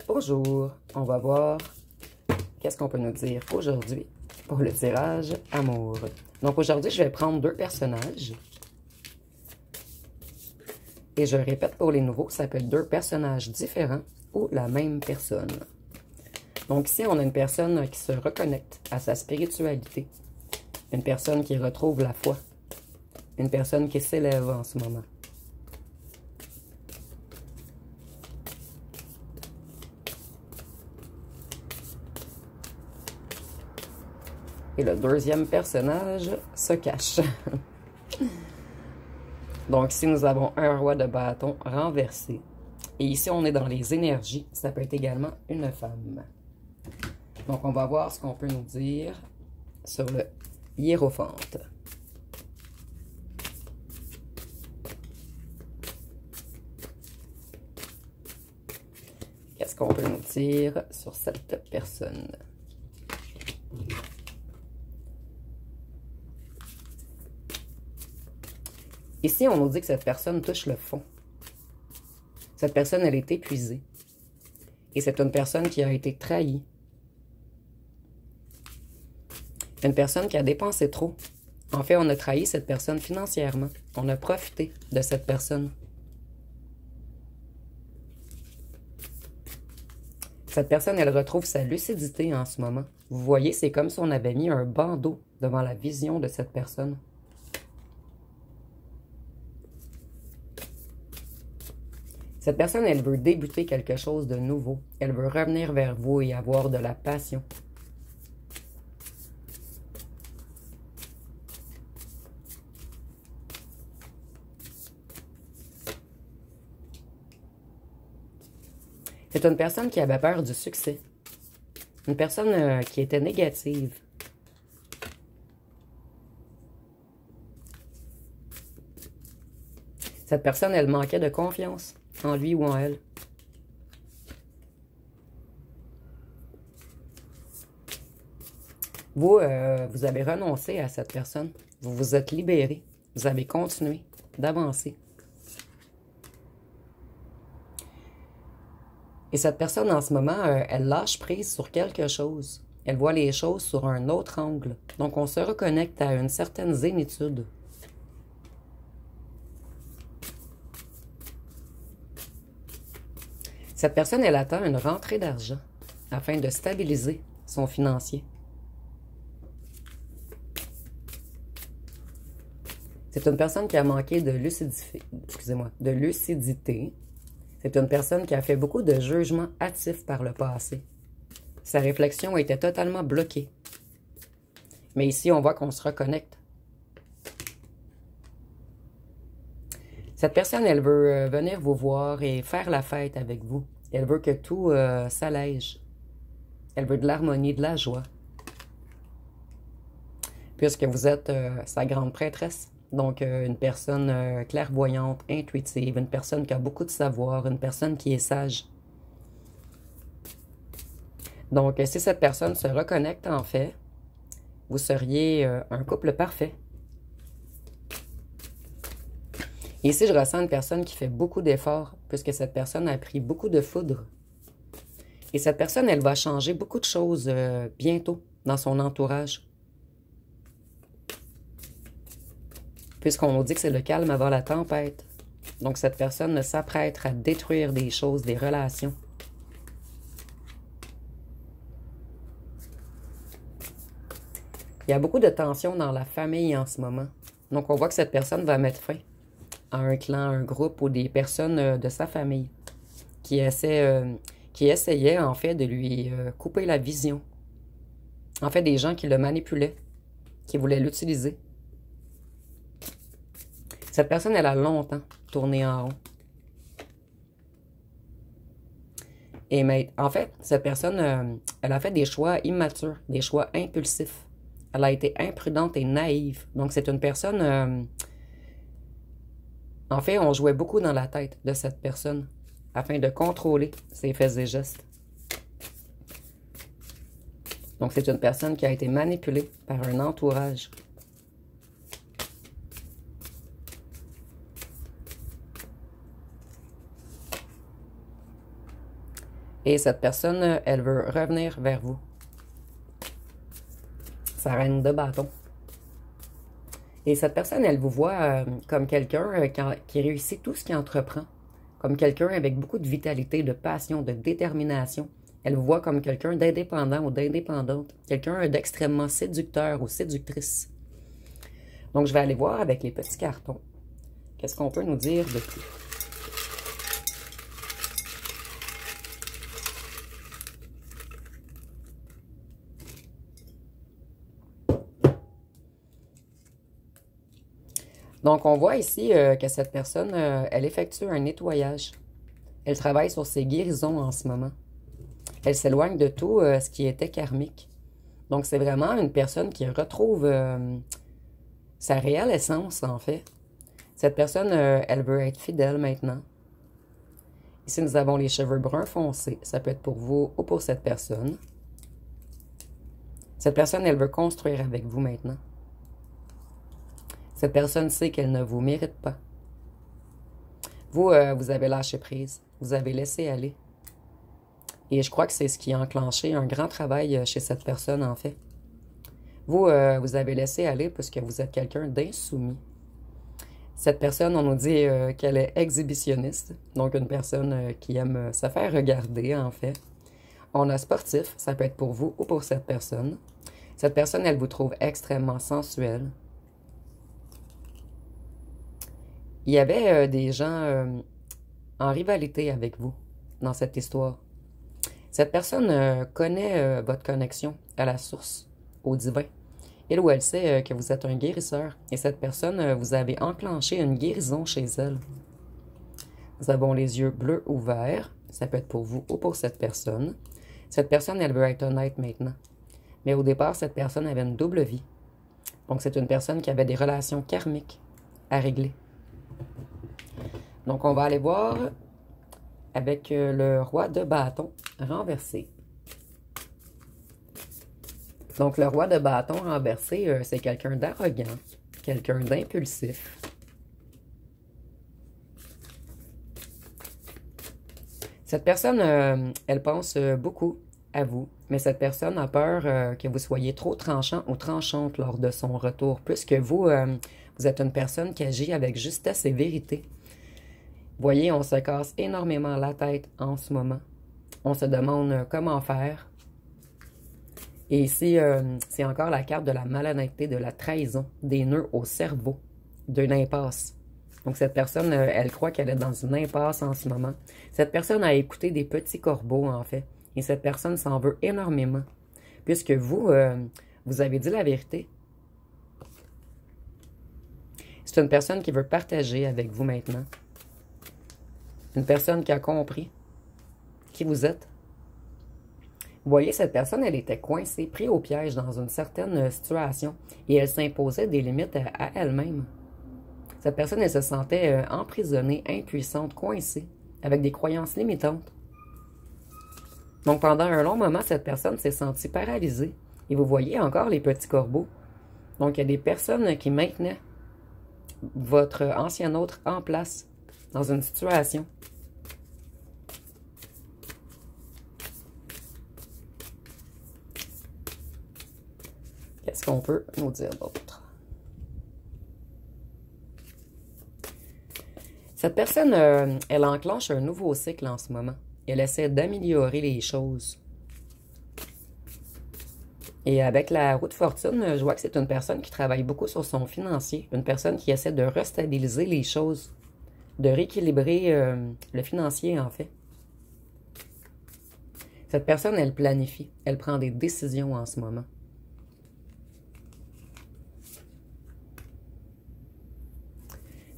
Bonjour, on va voir qu'est-ce qu'on peut nous dire aujourd'hui pour le tirage amour. Donc aujourd'hui, je vais prendre deux personnages. Et je répète pour les nouveaux, ça peut être deux personnages différents ou la même personne. Donc ici, on a une personne qui se reconnecte à sa spiritualité. Une personne qui retrouve la foi. Une personne qui s'élève en ce moment. Et le deuxième personnage se cache. Donc ici, nous avons un roi de bâton renversé. Et ici, on est dans les énergies. Ça peut être également une femme. Donc, on va voir ce qu'on peut nous dire sur le hiérophante. Qu'est-ce qu'on peut nous dire sur cette personne? Ici, on nous dit que cette personne touche le fond. Cette personne, elle est épuisée. Et c'est une personne qui a été trahie. Une personne qui a dépensé trop. En fait, on a trahi cette personne financièrement. On a profité de cette personne. Cette personne, elle retrouve sa lucidité en ce moment. Vous voyez, c'est comme si on avait mis un bandeau devant la vision de cette personne. Cette personne, elle veut débuter quelque chose de nouveau. Elle veut revenir vers vous et avoir de la passion. C'est une personne qui avait peur du succès. Une personne qui était négative. Cette personne, elle manquait de confiance en lui ou en elle. Vous, vous avez renoncé à cette personne. Vous vous êtes libéré. Vous avez continué d'avancer. Et cette personne, en ce moment, elle lâche prise sur quelque chose. Elle voit les choses sur un autre angle. Donc, on se reconnecte à une certaine zénitude. Cette personne, elle attend une rentrée d'argent afin de stabiliser son financier. C'est une personne qui a manqué de lucidité. C'est une personne qui a fait beaucoup de jugements hâtifs par le passé. Sa réflexion était totalement bloquée. Mais ici, on voit qu'on se reconnecte. Cette personne, elle veut venir vous voir et faire la fête avec vous. Elle veut que tout s'allège. Elle veut de l'harmonie, de la joie. Puisque vous êtes sa grande prêtresse. Donc, une personne clairvoyante, intuitive, une personne qui a beaucoup de savoir, une personne qui est sage. Donc, si cette personne se reconnecte, en fait, vous seriez un couple parfait. Et ici, je ressens une personne qui fait beaucoup d'efforts, puisque cette personne a pris beaucoup de foudre. Et cette personne, elle va changer beaucoup de choses bientôt dans son entourage. Puisqu'on nous dit que c'est le calme avant la tempête. Donc, cette personne s'apprête à détruire des choses, des relations. Il y a beaucoup de tensions dans la famille en ce moment. Donc, on voit que cette personne va mettre fin à un clan, un groupe ou des personnes de sa famille qui essayaient, en fait, de lui couper la vision. En fait, des gens qui le manipulaient, qui voulaient l'utiliser. Cette personne, elle a longtemps tourné en rond. Et en fait, cette personne, elle a fait des choix immatures, des choix impulsifs. Elle a été imprudente et naïve. Donc, c'est une personne... en fait, on jouait beaucoup dans la tête de cette personne afin de contrôler ses faits et gestes. Donc, c'est une personne qui a été manipulée par un entourage. Et cette personne, elle veut revenir vers vous. Sa reine de bâton. Et cette personne, elle vous voit comme quelqu'un qui réussit tout ce qu'il entreprend. Comme quelqu'un avec beaucoup de vitalité, de passion, de détermination. Elle vous voit comme quelqu'un d'indépendant ou d'indépendante. Quelqu'un d'extrêmement séducteur ou séductrice. Donc, je vais aller voir avec les petits cartons. Qu'est-ce qu'on peut nous dire de plus? Donc, on voit ici que cette personne, elle effectue un nettoyage. Elle travaille sur ses guérisons en ce moment. Elle s'éloigne de tout ce qui était karmique. Donc, c'est vraiment une personne qui retrouve sa réelle essence, en fait. Cette personne, elle veut être fidèle maintenant. Ici, nous avons les cheveux bruns foncés. Ça peut être pour vous ou pour cette personne. Cette personne, elle veut construire avec vous maintenant. Cette personne sait qu'elle ne vous mérite pas. Vous, vous avez lâché prise. Vous avez laissé aller. Et je crois que c'est ce qui a enclenché un grand travail chez cette personne, en fait. Vous, vous avez laissé aller parce que vous êtes quelqu'un d'insoumis. Cette personne, on nous dit qu'elle est exhibitionniste. Donc, une personne qui aime se faire regarder, en fait. On a sportif. Ça peut être pour vous ou pour cette personne. Cette personne, elle vous trouve extrêmement sensuelle. Il y avait des gens en rivalité avec vous dans cette histoire. Cette personne connaît votre connexion à la source, au divin. Elle ou elle sait que vous êtes un guérisseur. Et cette personne, vous avez enclenché une guérison chez elle. Nous avons les yeux bleus ou verts. Ça peut être pour vous ou pour cette personne. Cette personne, elle veut être honnête maintenant. Mais au départ, cette personne avait une double vie. Donc, c'est une personne qui avait des relations karmiques à régler. Donc, on va aller voir avec le roi de bâton renversé. Donc, le roi de bâton renversé, c'est quelqu'un d'arrogant, quelqu'un d'impulsif. Cette personne, elle pense beaucoup à vous, mais cette personne a peur que vous soyez trop tranchant ou tranchante lors de son retour, puisque vous, vous êtes une personne qui agit avec justesse et vérité. Vous voyez, on se casse énormément la tête en ce moment. On se demande comment faire. Et ici, c'est encore la carte de la malhonnêteté, de la trahison, des nœuds au cerveau, d'une impasse. Donc, cette personne, elle croit qu'elle est dans une impasse en ce moment. Cette personne a écouté des petits corbeaux, en fait. Et cette personne s'en veut énormément. Puisque vous, vous avez dit la vérité. C'est une personne qui veut partager avec vous maintenant. Une personne qui a compris qui vous êtes. Vous voyez, cette personne, elle était coincée, prise au piège dans une certaine situation et elle s'imposait des limites à elle-même. Cette personne, elle se sentait emprisonnée, impuissante, coincée, avec des croyances limitantes. Donc, pendant un long moment, cette personne s'est sentie paralysée. Et vous voyez encore les petits corbeaux. Donc, il y a des personnes qui maintenaient votre ancien autre en place dans une situation. Qu'est-ce qu'on peut nous dire d'autre? Cette personne, elle enclenche un nouveau cycle en ce moment. Elle essaie d'améliorer les choses. Et avec la roue de fortune, je vois que c'est une personne qui travaille beaucoup sur son financier. Une personne qui essaie de restabiliser les choses. De rééquilibrer le financier, en fait. Cette personne, elle planifie. Elle prend des décisions en ce moment.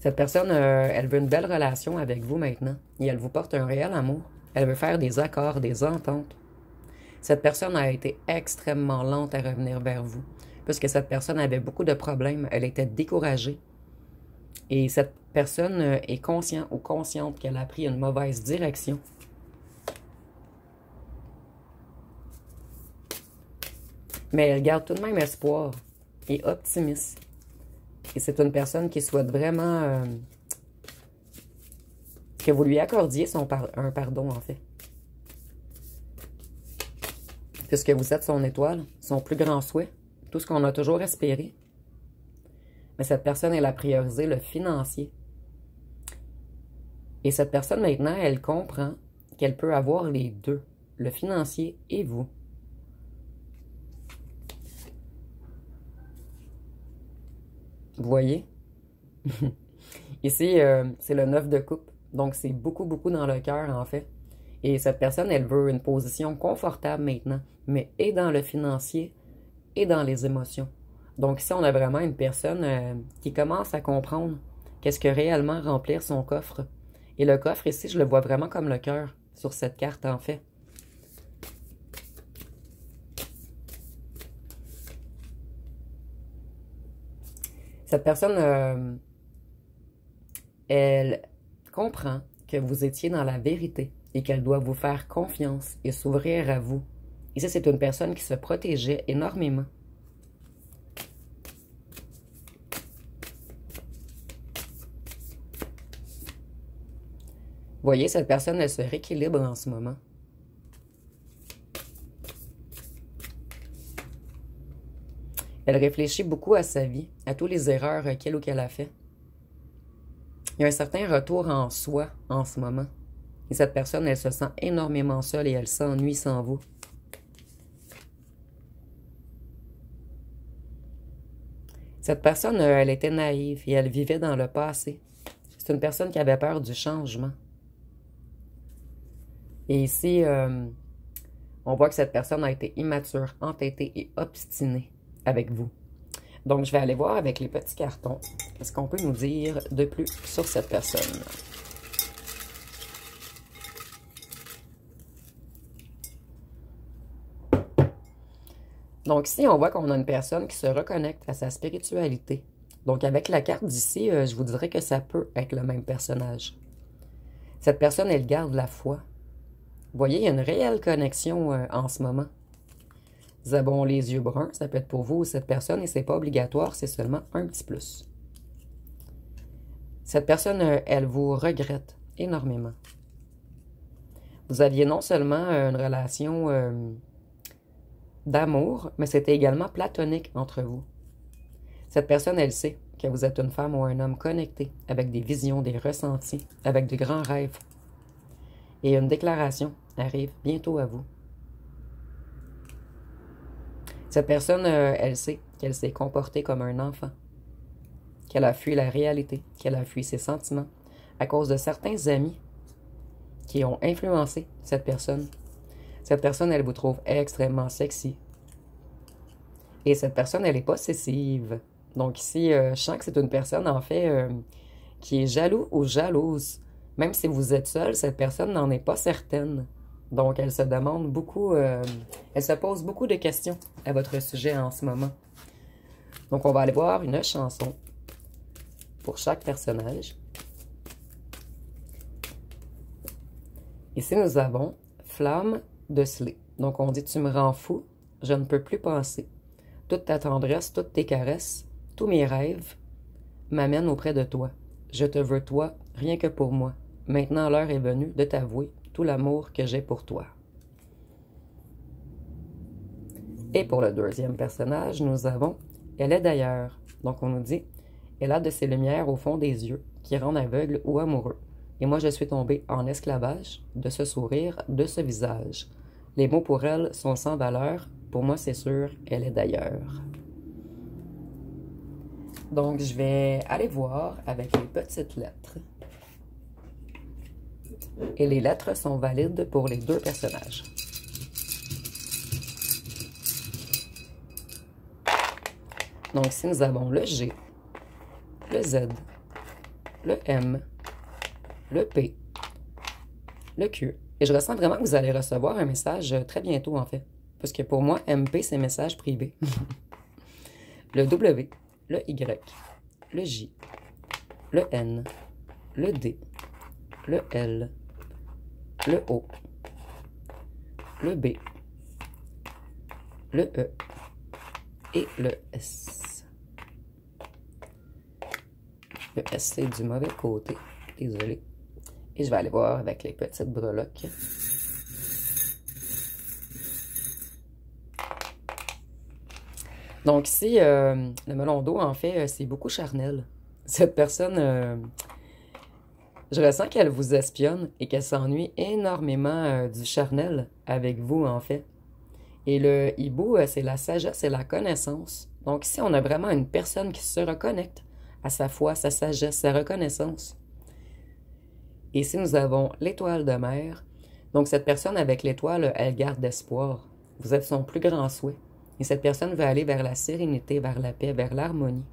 Cette personne, elle veut une belle relation avec vous maintenant. Et elle vous porte un réel amour. Elle veut faire des accords, des ententes. Cette personne a été extrêmement lente à revenir vers vous. Puisque cette personne avait beaucoup de problèmes. Elle était découragée. Et cette personne est consciente ou consciente qu'elle a pris une mauvaise direction. Mais elle garde tout de même espoir et optimiste. Et c'est une personne qui souhaite vraiment que vous lui accordiez un pardon, en fait. puisque vous êtes son étoile, son plus grand souhait, tout ce qu'on a toujours espéré. Mais cette personne, elle a priorisé le financier. Et cette personne, maintenant, elle comprend qu'elle peut avoir les deux, le financier et vous. Vous voyez? Ici, c'est le 9 de coupe. Donc, c'est beaucoup, beaucoup dans le cœur, en fait. Et cette personne, elle veut une position confortable maintenant, mais et dans le financier et dans les émotions. Donc, ici, on a vraiment une personne qui commence à comprendre qu'est-ce que réellement remplir son coffre. Et le coffre, ici, je le vois vraiment comme le cœur sur cette carte, en fait. Cette personne, elle comprend que vous étiez dans la vérité et qu'elle doit vous faire confiance et s'ouvrir à vous. Ici, c'est une personne qui se protégeait énormément. Vous voyez, cette personne, elle se rééquilibre en ce moment. Elle réfléchit beaucoup à sa vie, à toutes les erreurs qu'elle ou qu'elle a fait. Il y a un certain retour en soi en ce moment. Et cette personne, elle se sent énormément seule et elle s'ennuie sans vous. Cette personne, elle était naïve et elle vivait dans le passé. C'est une personne qui avait peur du changement. Et ici, on voit que cette personne a été immature, entêtée et obstinée avec vous. Donc, je vais aller voir avec les petits cartons. Qu'est-ce qu'on peut nous dire de plus sur cette personne? Donc, ici, on voit qu'on a une personne qui se reconnecte à sa spiritualité. Donc, avec la carte d'ici, je vous dirais que ça peut être le même personnage. Cette personne, elle garde la foi. Vous voyez, il y a une réelle connexion en ce moment. Nous avons les yeux bruns, ça peut être pour vous ou cette personne, et c'est pas obligatoire, c'est seulement un petit plus. Cette personne, elle vous regrette énormément. Vous aviez non seulement une relation d'amour, mais c'était également platonique entre vous. Cette personne, elle sait que vous êtes une femme ou un homme connecté, avec des visions, des ressentis, avec de grands rêves. Et une déclaration arrive bientôt à vous. Cette personne, elle sait qu'elle s'est comportée comme un enfant, qu'elle a fui la réalité, qu'elle a fui ses sentiments à cause de certains amis qui ont influencé cette personne. Cette personne, elle vous trouve extrêmement sexy. Et cette personne, elle est possessive. Donc ici, je sens que c'est une personne, en fait, qui est jaloux ou jalouse. Même si vous êtes seul, cette personne n'en est pas certaine. Donc, elle se demande beaucoup, elle se pose beaucoup de questions à votre sujet en ce moment. Donc, on va aller voir une chanson pour chaque personnage. Ici, nous avons Flamme de Slay. Donc, on dit « Tu me rends fou, je ne peux plus penser. Toute ta tendresse, toutes tes caresses, tous mes rêves m'amènent auprès de toi. Je te veux toi, rien que pour moi. Maintenant, l'heure est venue de t'avouer tout l'amour que j'ai pour toi. » Et pour le deuxième personnage, nous avons « Elle est d'ailleurs ». Donc, on nous dit « Elle a de ces lumières au fond des yeux qui rendent aveugle ou amoureux. Et moi, je suis tombée en esclavage de ce sourire, de ce visage. Les mots pour elle sont sans valeur. Pour moi, c'est sûr, elle est d'ailleurs. » Donc, je vais aller voir avec les petites lettres. Et les lettres sont valides pour les deux personnages. Donc, ici, nous avons le G, le Z, le M, le P, le Q. Et je ressens vraiment que vous allez recevoir un message très bientôt, en fait. Parce que pour moi, MP, c'est message privé. Le W, le Y, le J, le N, le D, le L, le O, le B, le E et le S. Le S, c'est du mauvais côté. Désolé. Et je vais aller voir avec les petites breloques. Donc ici, le melon d'eau, en fait, c'est beaucoup charnel. Cette personne, je ressens qu'elle vous espionne et qu'elle s'ennuie énormément du charnel avec vous, en fait. Et le hibou, c'est la sagesse et la connaissance. Donc ici, on a vraiment une personne qui se reconnecte à sa foi, sa sagesse, sa reconnaissance. Et ici, nous avons l'étoile de mer. Donc cette personne avec l'étoile, elle garde espoir. Vous êtes son plus grand souhait. Et cette personne veut aller vers la sérénité, vers la paix, vers l'harmonie.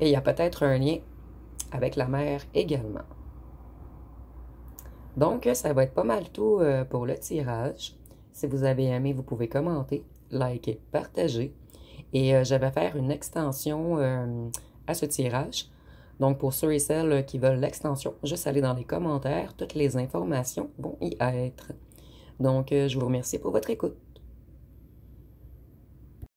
Et il y a peut-être un lien avec la mer également. Donc, ça va être pas mal tout pour le tirage. Si vous avez aimé, vous pouvez commenter, liker, partager. Et je vais faire une extension à ce tirage. Donc, pour ceux et celles qui veulent l'extension, juste aller dans les commentaires. Toutes les informations vont y être. Donc, je vous remercie pour votre écoute.